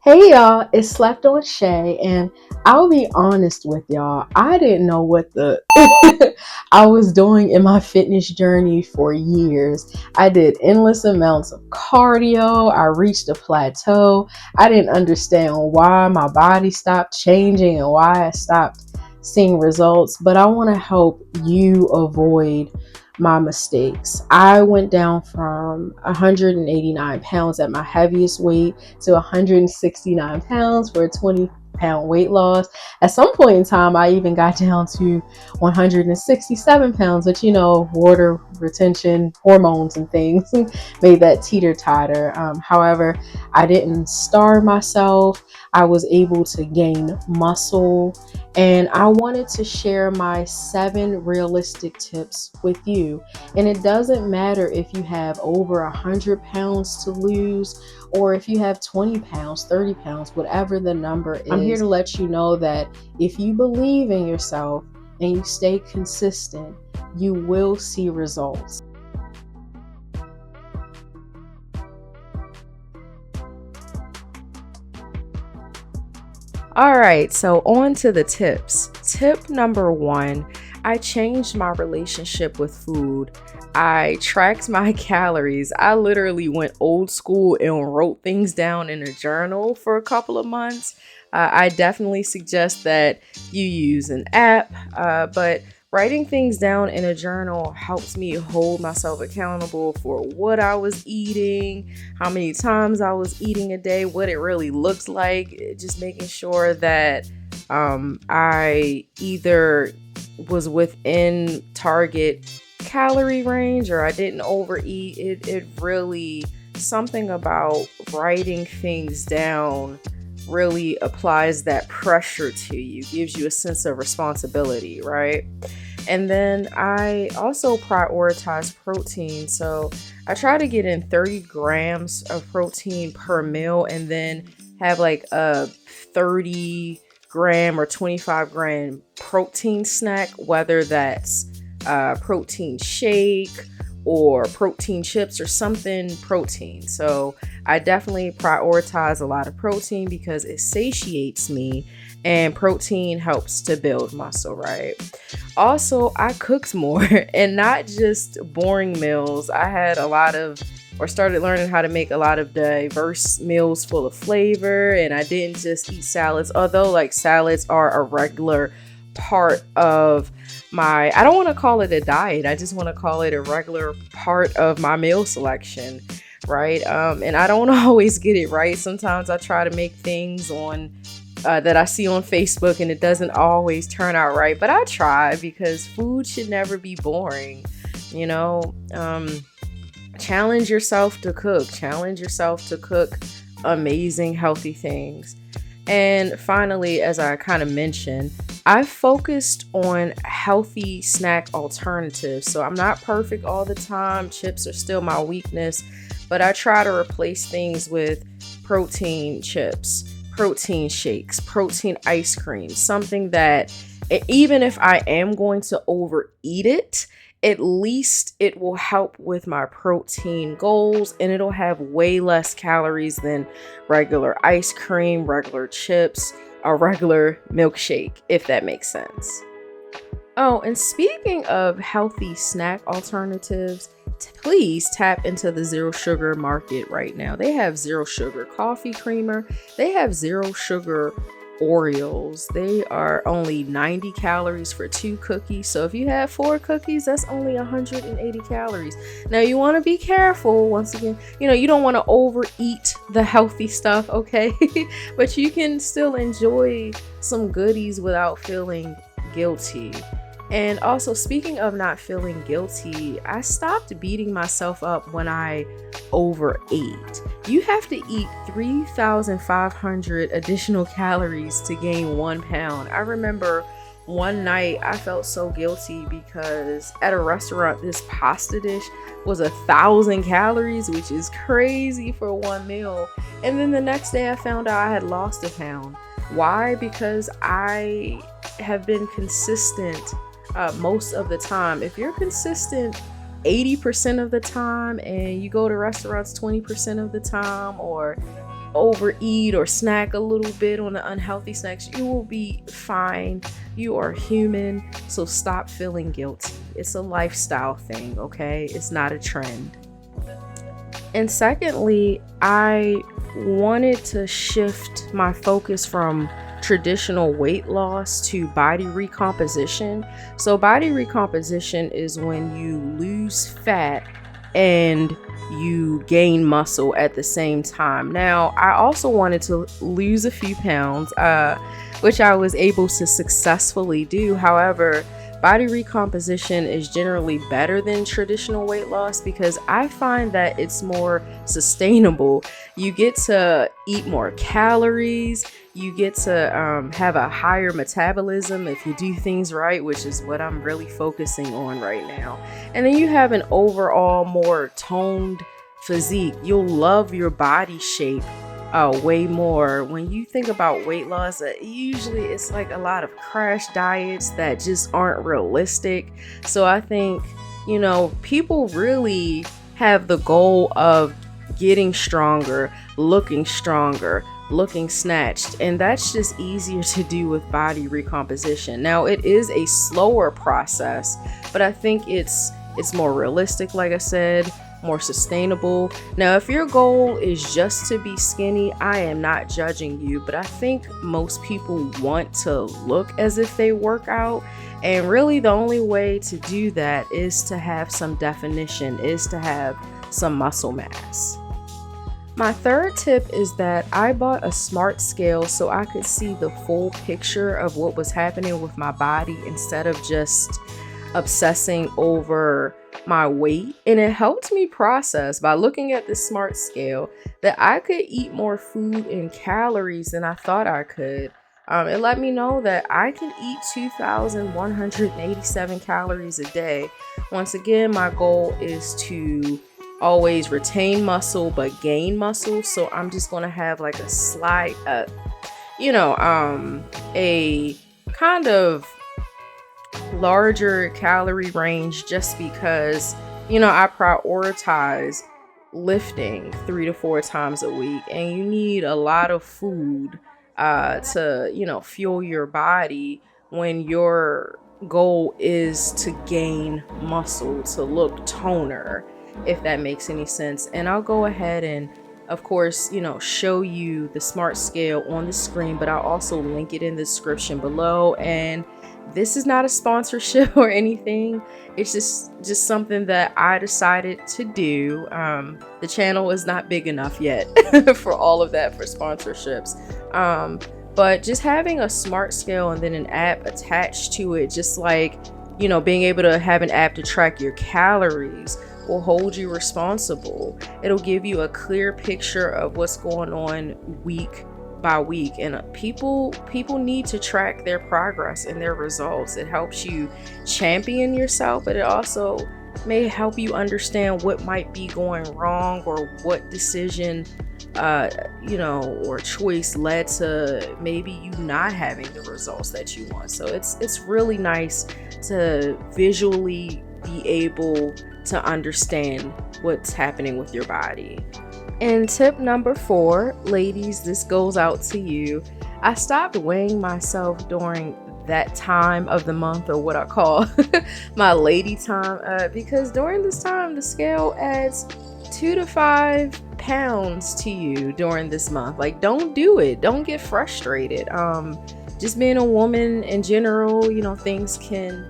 Hey y'all, it's Slept on Shay, and I'll be honest with y'all, I didn't know what the I was doing in my fitness journey for years. I did endless amounts of cardio, I reached a plateau. I didn't understand why my body stopped changing and why I stopped seeing results, but I want to help you avoid my mistakes. I went down from 189 pounds at my heaviest weight to 169 pounds for a 20-pound weight loss. At some point in time, I even got down to 167 pounds, which, water retention, hormones, and things made that teeter totter. However, I didn't starve myself. I was able to gain muscle, and I wanted to share my 7 realistic tips with you. And it doesn't matter if you have over 100 pounds to lose or if you have 20 pounds, 30 pounds, whatever the number is. I'm here to let you know that if you believe in yourself and you stay consistent, you will see results. All right, so on to the tips. Tip number 1, I changed my relationship with food. I tracked my calories. I literally went old school and wrote things down in a journal for a couple of months. I definitely suggest that you use an app, but writing things down in a journal helps me hold myself accountable for what I was eating, how many times I was eating a day, what it really looks like, just making sure that I either was within target calorie range or I didn't overeat. It really, something about writing things down really applies that pressure to you, gives you a sense of responsibility, right? And then I also prioritize protein. So I try to get in 30 grams of protein per meal and then have like a 30-gram or 25-gram protein snack, whether that's protein shake or protein chips or something protein. So I definitely prioritize a lot of protein because it satiates me and protein helps to build muscle, right? Also, I cooked more and not just boring meals. I had a lot of, or started learning how to make a lot of diverse meals full of flavor, and I didn't just eat salads, although like salads are a regular part of my, I don't want to call it a diet, I just want to call it a regular part of my meal selection, right? And I don't always get it right. Sometimes I try to make things on that I see on Facebook and it doesn't always turn out right, but I try because food should never be boring, you know. Challenge yourself to cook amazing healthy things. And finally, as I kind of mentioned, I focused on healthy snack alternatives. So I'm not perfect all the time. Chips are still my weakness, but I try to replace things with protein chips, protein shakes, protein ice cream, something that even if I am going to overeat it, at least it will help with my protein goals and it'll have way less calories than regular ice cream, regular chips, a regular milkshake, if that makes sense. Oh, and speaking of healthy snack alternatives, please tap into the zero sugar market right now. They have zero sugar coffee creamer. They have zero sugar Oreos. They are only 90 calories for 2 cookies. So if you have 4 cookies, that's only 180 calories. Now you want to be careful. Once again, you don't want to overeat the healthy stuff, okay? But you can still enjoy some goodies without feeling guilty. And also, speaking of not feeling guilty, I stopped beating myself up when I overate. You have to eat 3,500 additional calories to gain 1 pound. I remember one night I felt so guilty because at a restaurant, this pasta dish was 1,000 calories, which is crazy for one meal. And then the next day I found out I had lost a pound. Why? Because I have been consistent most of the time. If you're consistent 80% of the time and you go to restaurants 20% of the time, or overeat or snack a little bit on the unhealthy snacks, you will be fine. You are human, so stop feeling guilty. It's a lifestyle thing, okay? It's not a trend. And secondly, I wanted to shift my focus from traditional weight loss to body recomposition. So, body recomposition is when you lose fat and you gain muscle at the same time. Now, I also wanted to lose a few pounds, which I was able to successfully do. However, body recomposition is generally better than traditional weight loss because I find that it's more sustainable. You get to eat more calories, you get to have a higher metabolism if you do things right, which is what I'm really focusing on right now. And then you have an overall more toned physique. You'll love your body shape way more. When you think about weight loss, usually it's like a lot of crash diets that just aren't realistic. So I think, people really have the goal of getting stronger, looking snatched, and that's just easier to do with body recomposition. Now, it is a slower process, but I think it's more realistic, like I said, more sustainable. Now, if your goal is just to be skinny, I am not judging you, but I think most people want to look as if they work out, and really the only way to do that is to have some definition, is to have some muscle mass. My third tip is that I bought a smart scale so I could see the full picture of what was happening with my body instead of just obsessing over my weight. And it helped me process by looking at this smart scale that I could eat more food and calories than I thought I could. It let me know that I can eat 2,187 calories a day. Once again, my goal is to always retain muscle but gain muscle, so I'm just going to have like a slight a kind of larger calorie range, just because I prioritize lifting 3 to 4 times a week, and you need a lot of food to fuel your body when your goal is to gain muscle, to look toner, if that makes any sense. And I'll go ahead and, of course, show you the smart scale on the screen, but I'll also link it in the description below. And this is not a sponsorship or anything. It's just something that I decided to do. The channel is not big enough yet for all of that, for sponsorships. But just having a smart scale and then an app attached to it, just like, being able to have an app to track your calories, will hold you responsible. It'll give you a clear picture of what's going on week by week, and people need to track their progress and their results. It helps you champion yourself, but it also may help you understand what might be going wrong, or what decision or choice led to maybe you not having the results that you want. So it's really nice to visually be able to understand what's happening with your body. And tip number 4, ladies, this goes out to you. I stopped weighing myself during that time of the month, or what I call my lady time, because during this time the scale adds 2 to 5 pounds to you during this month. Like, don't do it. Don't get frustrated. Just being a woman in general, things can,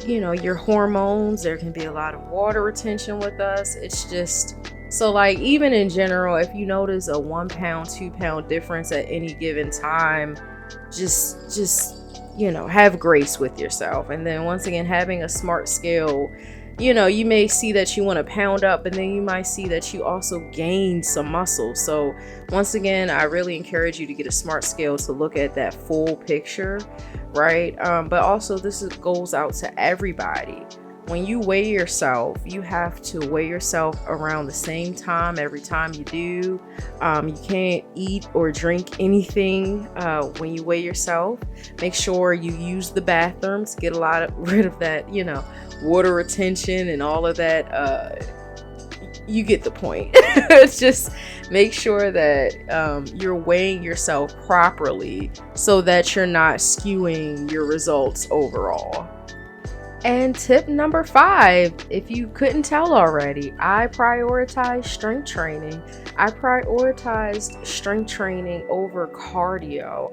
your hormones, there can be a lot of water retention with us. It's just, so like, even in general, if you notice a 1 pound, 2 pound difference at any given time, just have grace with yourself. And then once again, having a smart scale, you may see that you want to pound up, and then you might see that you also gain some muscle. So once again, I really encourage you to get a smart scale to look at that full picture, right? But also, goes out to everybody. When you weigh yourself, you have to weigh yourself around the same time every time you do. You can't eat or drink anything when you weigh yourself. Make sure you use the bathrooms, get rid of that, water retention and all of that, You get the point. It's just make sure that you're weighing yourself properly so that you're not skewing your results overall. And tip number 5, if you couldn't tell already, I prioritize strength training. I prioritized strength training over cardio.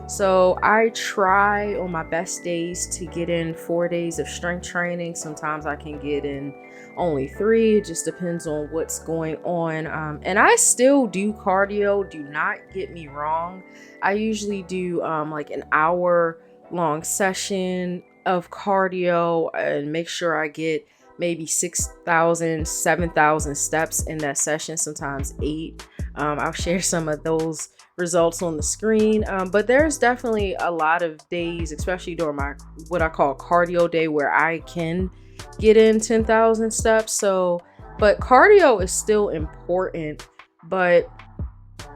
So I try on my best days to get in 4 days of strength training. Sometimes I can get in only 3. It just depends on what's going on. And I still do cardio. Do not get me wrong. I usually do like an hour long session of cardio and make sure I get maybe 6,000, 7,000 steps in that session, sometimes 8. I'll share some of those results on the screen. But there's definitely a lot of days, especially during my what I call cardio day, where I can get in 10,000 steps. So, but cardio is still important. But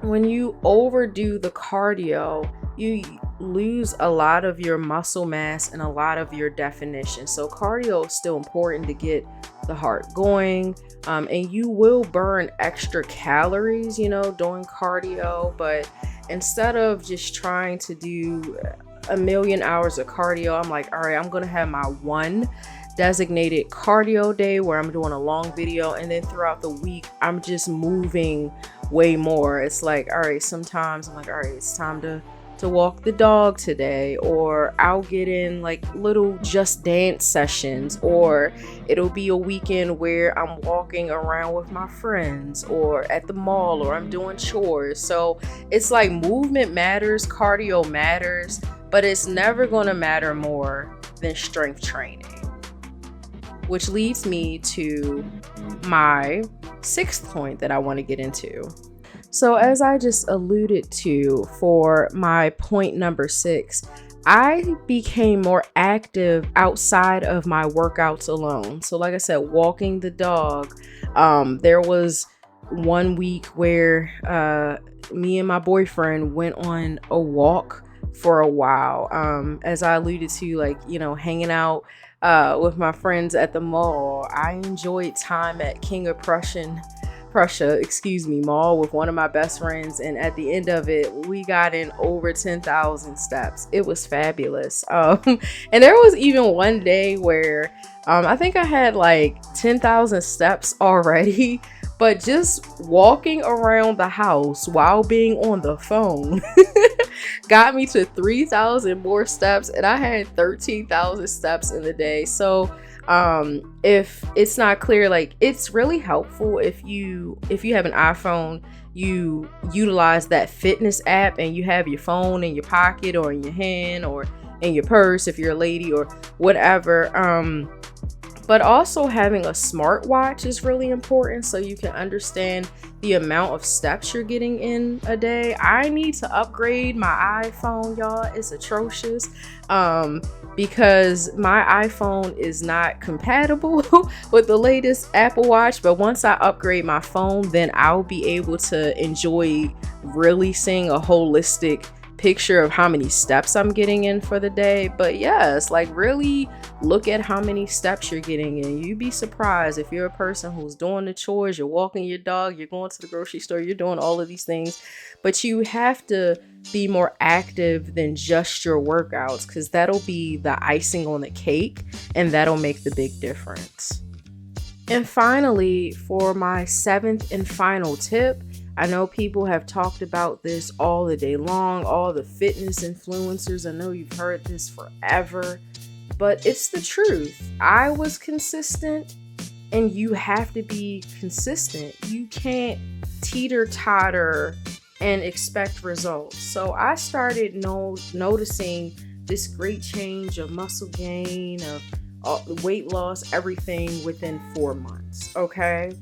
when you overdo the cardio, you lose a lot of your muscle mass and a lot of your definition. So cardio is still important to get the heart going, and you will burn extra calories, doing cardio. But instead of just trying to do a million hours of cardio, I'm like, all right, I'm gonna have my one designated cardio day where I'm doing a long video, and then throughout the week I'm just moving way more. It's like, all right, sometimes I'm like, all right, it's time to walk the dog today, or I'll get in like little just dance sessions, or it'll be a weekend where I'm walking around with my friends or at the mall, or I'm doing chores. So it's like movement matters, cardio matters, but it's never going to matter more than strength training. Which leads me to my 6th point that I want to get into. So as I just alluded to for my point number 6, I became more active outside of my workouts alone. So like I said, walking the dog. There was one week where me and my boyfriend went on a walk for a while. As I alluded to, like, hanging out with my friends at the mall. I enjoyed time at King of Prussia, mall with one of my best friends, and at the end of it, we got in over 10,000 steps. It was fabulous. And there was even one day where I think I had like 10,000 steps already, but just walking around the house while being on the phone got me to 3,000 more steps, and I had 13,000 steps in the day. So if it's not clear, like, it's really helpful if you have an iPhone, you utilize that fitness app and you have your phone in your pocket or in your hand or in your purse if you're a lady or whatever. But also having a smartwatch is really important so you can understand the amount of steps you're getting in a day. I need to upgrade my iPhone, y'all. It's atrocious because my iPhone is not compatible with the latest Apple Watch. But once I upgrade my phone, then I'll be able to enjoy really seeing a holistic picture of how many steps I'm getting in for the day. But yes, like, really look at how many steps you're getting in. You'd be surprised if you're a person who's doing the chores, you're walking your dog, you're going to the grocery store, you're doing all of these things, but you have to be more active than just your workouts, because that'll be the icing on the cake and that'll make the big difference. And finally, for my 7th and final tip, I know people have talked about this all the day long, all the fitness influencers. I know you've heard this forever, but it's the truth. I was consistent, and you have to be consistent. You can't teeter-totter and expect results. So I started noticing this great change of muscle gain, of weight loss, everything within 4 months, okay?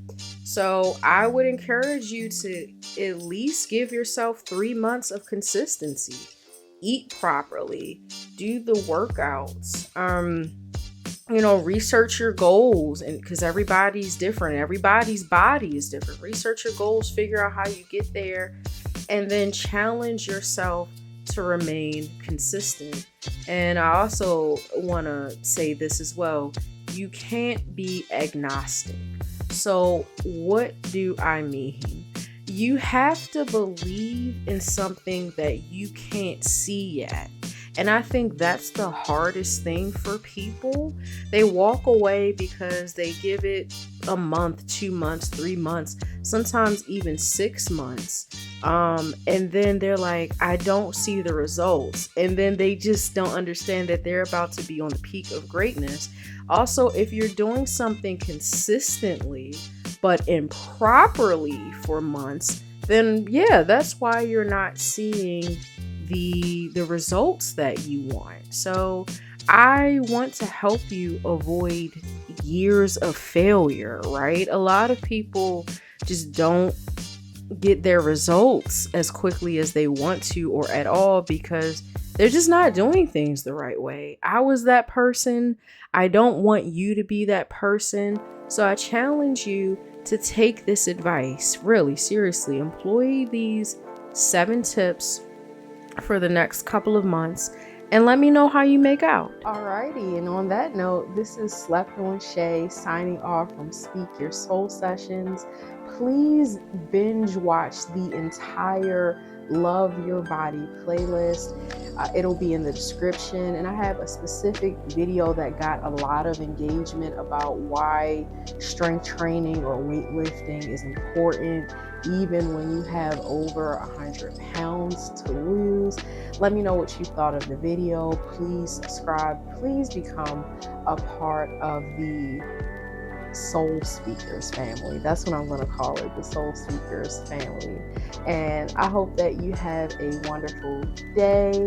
So I would encourage you to at least give yourself 3 months of consistency. Eat properly, do the workouts, research your goals, and because everybody's different, everybody's body is different. Research your goals, figure out how you get there, and then challenge yourself to remain consistent. And I also want to say this as well. You can't be agnostic. So, what do I mean? You have to believe in something that you can't see yet. And I think that's the hardest thing for people. They walk away because they give it a month, 2 months, 3 months, sometimes even 6 months. And then they're like, I don't see the results. And then they just don't understand that they're about to be on the peak of greatness. Also, if you're doing something consistently, but improperly for months, then yeah, that's why you're not seeing the results that you want. So I want to help you avoid years of failure, right? A lot of people just don't get their results as quickly as they want to or at all because they're just not doing things the right way. I was that person. I don't want you to be that person. So I challenge you to take this advice really seriously. Employ these 7 tips for the next couple of months and let me know how you make out. Alrighty, and on that note, this is Slept on Shay signing off from Speak Your Soul Sessions. Please binge watch the entire Love Your Body playlist. It'll be in the description, and I have a specific video that got a lot of engagement about why strength training or weightlifting is important, even when you have over 100 pounds to lose. Let me know what you thought of the video. Please subscribe. Please become a part of the Soul Speakers family. That's what I'm going to call it, the Soul Speakers family. And I hope that you have a wonderful day,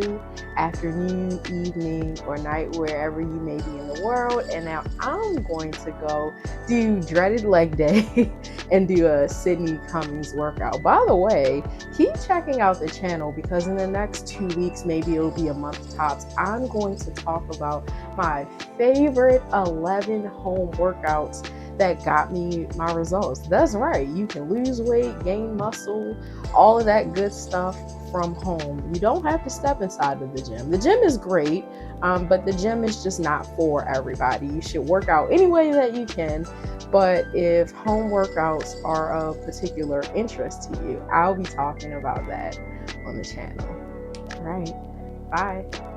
afternoon, evening, or night, wherever you may be in the world. And now I'm going to go do dreaded leg day and do a Sydney Cummings workout. By the way, keep checking out the channel because in the next 2 weeks, maybe it'll be a month tops, I'm going to talk about my favorite 11 home workouts that got me my results. That's right, you can lose weight, gain muscle, all of that good stuff from home. You don't have to step inside of the gym. The gym is great, but the gym is just not for everybody. You should work out any way that you can, but if home workouts are of particular interest to you, I'll be talking about that on the channel. All right, bye.